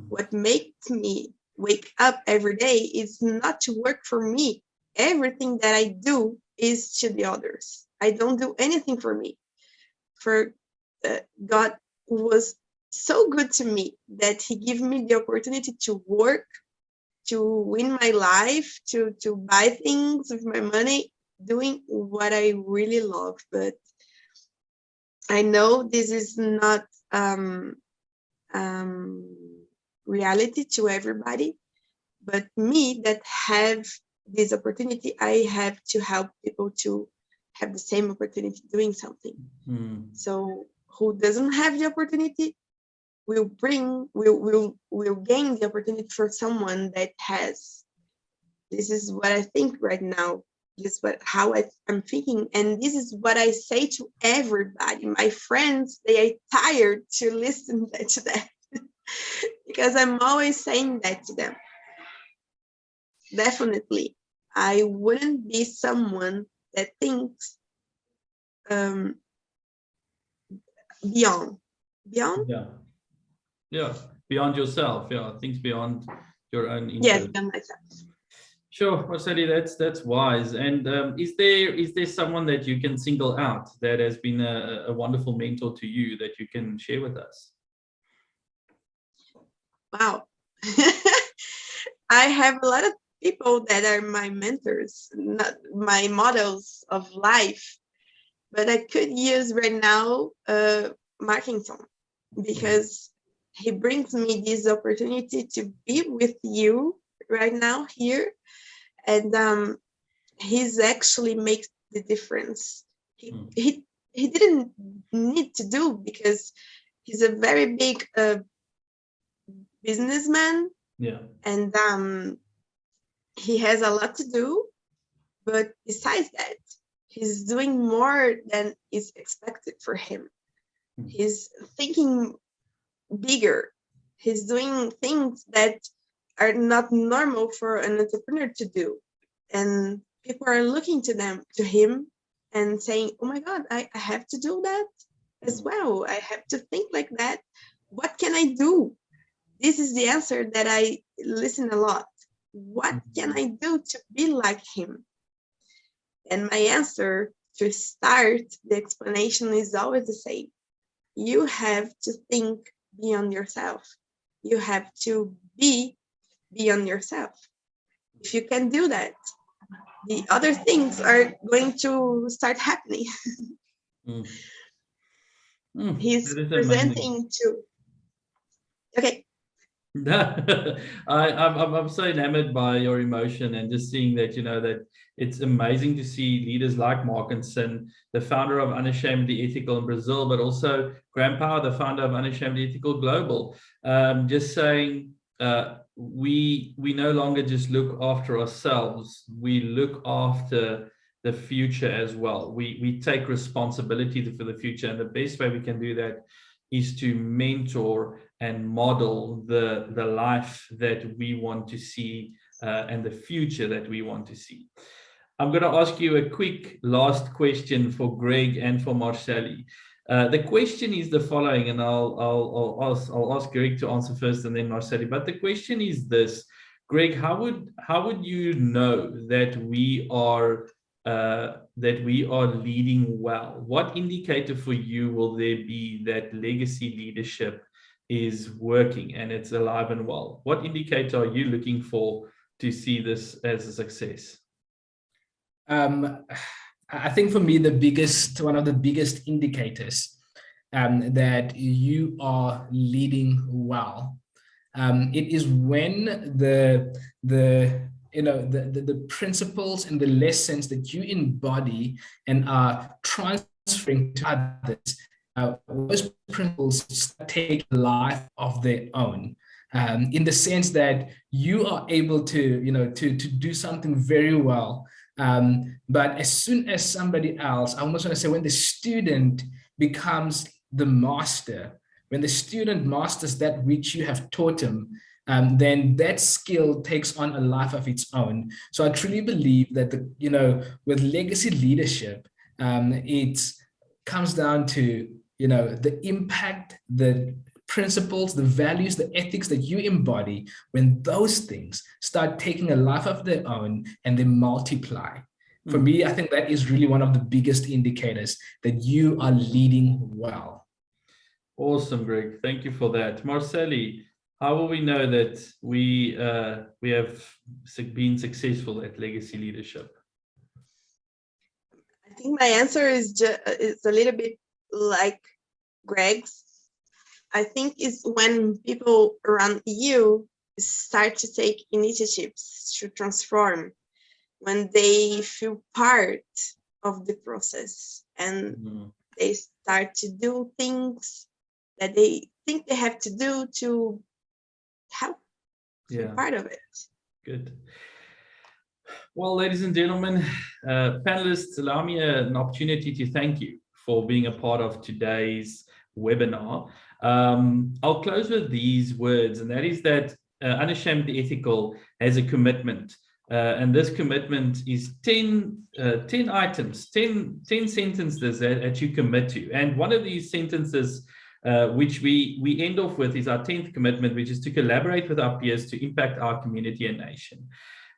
what makes me wake up every day is not to work for me. Everything that I do is to the others. I don't do anything for me. For God was so good to me that he gave me the opportunity to work, to win my life, to buy things with my money, doing what I really love. But I know this is not reality to everybody, but me that have this opportunity, I have to help people to have the same opportunity doing something. So who doesn't have the opportunity will gain the opportunity for someone that has. This is what I think right now. This is how I'm thinking, and this is what I say to everybody. My friends, they are tired to listen to that because I'm always saying that to them. Definitely, I wouldn't be someone that thinks beyond. Yeah, beyond yourself. Yeah, things beyond your own interest. Yes, beyond myself. Sure, Roseli, that's wise. And is there someone that you can single out that has been a wonderful mentor to you that you can share with us? Wow. I have a lot of people that are my mentors, not my models of life, but I could use right now Markington, because he brings me this opportunity to be with you right now here, and he's actually makes the difference. He didn't need to do, because he's a very big businessman, and he has a lot to do, but besides that, he's doing more than is expected for him. He's thinking bigger. He's doing things that are not normal for an entrepreneur to do, and people are looking to him and saying, oh my God, I have to do that as well. I have to think like that. What can I do? This is the answer that I listen a lot. What can I do to be like him? And my answer to start the explanation is always the same. You have to think beyond yourself. You have to be beyond yourself. If you can do that, the other things are going to start happening. He's presenting to. Okay. I'm so enamored by your emotion, and just seeing that, that it's amazing to see leaders like Markington, the founder of Unashamedly Ethical in Brazil, but also Graham Power, the founder of Unashamedly Ethical Global, just saying we no longer just look after ourselves, we look after the future as well. We take responsibility for the future, and the best way we can do that is to mentor and model the life that we want to see and the future that we want to see. I'm going to ask you a quick last question for Greg and for Marceli. The question is the following, and I'll ask Greg to answer first and then Marceli. But the question is this: Greg, how would you know that we are leading well? What indicator for you will there be that legacy leadership is working and it's alive and well? What indicator are you looking for to see this as a success? I think for me, one of the biggest indicators that you are leading well, it is when the principles and the lessons that you embody and are transferring to others, those principles take life of their own. In the sense that you are able to do something very well. But as soon as somebody else, I almost want to say when the student becomes the master, when the student masters that which you have taught him, then that skill takes on a life of its own. So I truly believe that with legacy leadership, it comes down to the impact, the principles, the values, the ethics that you embody. When those things start taking a life of their own and they multiply, for me, I think that is really one of the biggest indicators that you are leading well. Awesome, Greg. Thank you for that. Marceli, how will we know that we have been successful at legacy leadership? I think my answer is a little bit like Greg's. I think it's when people around you start to take initiatives to transform, when they feel part of the process and they start to do things that they think they have to do to help be part of it. Good. Well, ladies and gentlemen, panelists, allow me an opportunity to thank you for being a part of today's webinar. I'll close with these words, and that is that Unashamedly Ethical has a commitment, and this commitment is 10 items, 10 sentences that you commit to. And one of these sentences which we end off with is our 10th commitment, which is to collaborate with our peers to impact our community and nation.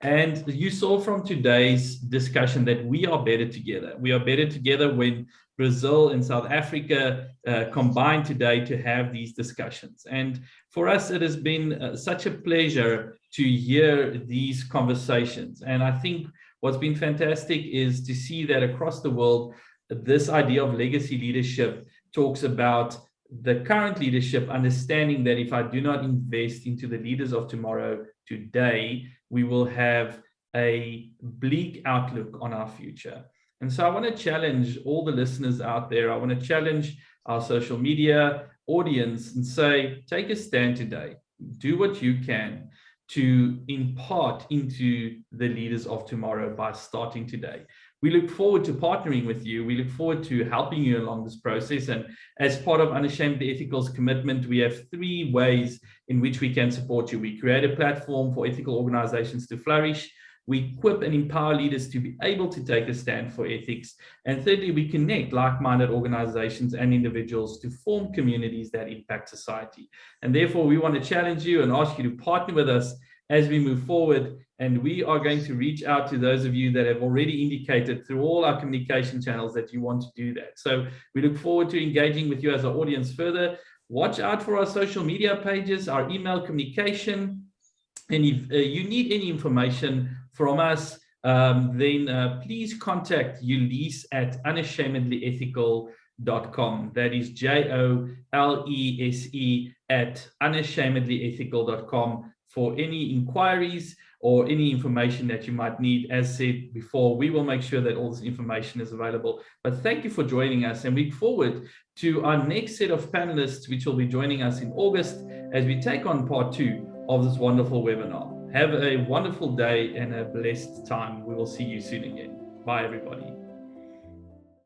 And you saw from today's discussion that we are better together. We are better together when Brazil and South Africa combine today to have these discussions. And for us, it has been such a pleasure to hear these conversations. And I think what's been fantastic is to see that across the world, this idea of legacy leadership talks about the current leadership understanding that if I do not invest into the leaders of tomorrow today, we will have a bleak outlook on our future. And so I want to challenge all the listeners out there. I want to challenge our social media audience and say, take a stand today. Do what you can to impart into the leaders of tomorrow by starting today. We look forward to partnering with you. We look forward to helping you along this process. And as part of Unashamedly Ethical's commitment, we have 3 ways in which we can support you. We create a platform for ethical organizations to flourish. We equip and empower leaders to be able to take a stand for ethics. And thirdly, we connect like-minded organizations and individuals to form communities that impact society. And therefore, we want to challenge you and ask you to partner with us as we move forward. And we are going to reach out to those of you that have already indicated through all our communication channels that you want to do that. So we look forward to engaging with you as our audience further. Watch out for our social media pages, our email communication. And if you need any information from us, then please contact Ulise at unashamedlyethical.com. That is JOLESE at unashamedlyethical.com for any inquiries or any information that you might need. As said before, we will make sure that all this information is available. But thank you for joining us, and we look forward to our next set of panelists, which will be joining us in August as we take on part 2 of this wonderful webinar. Have a wonderful day and a blessed time. We will see you soon again. Bye, everybody.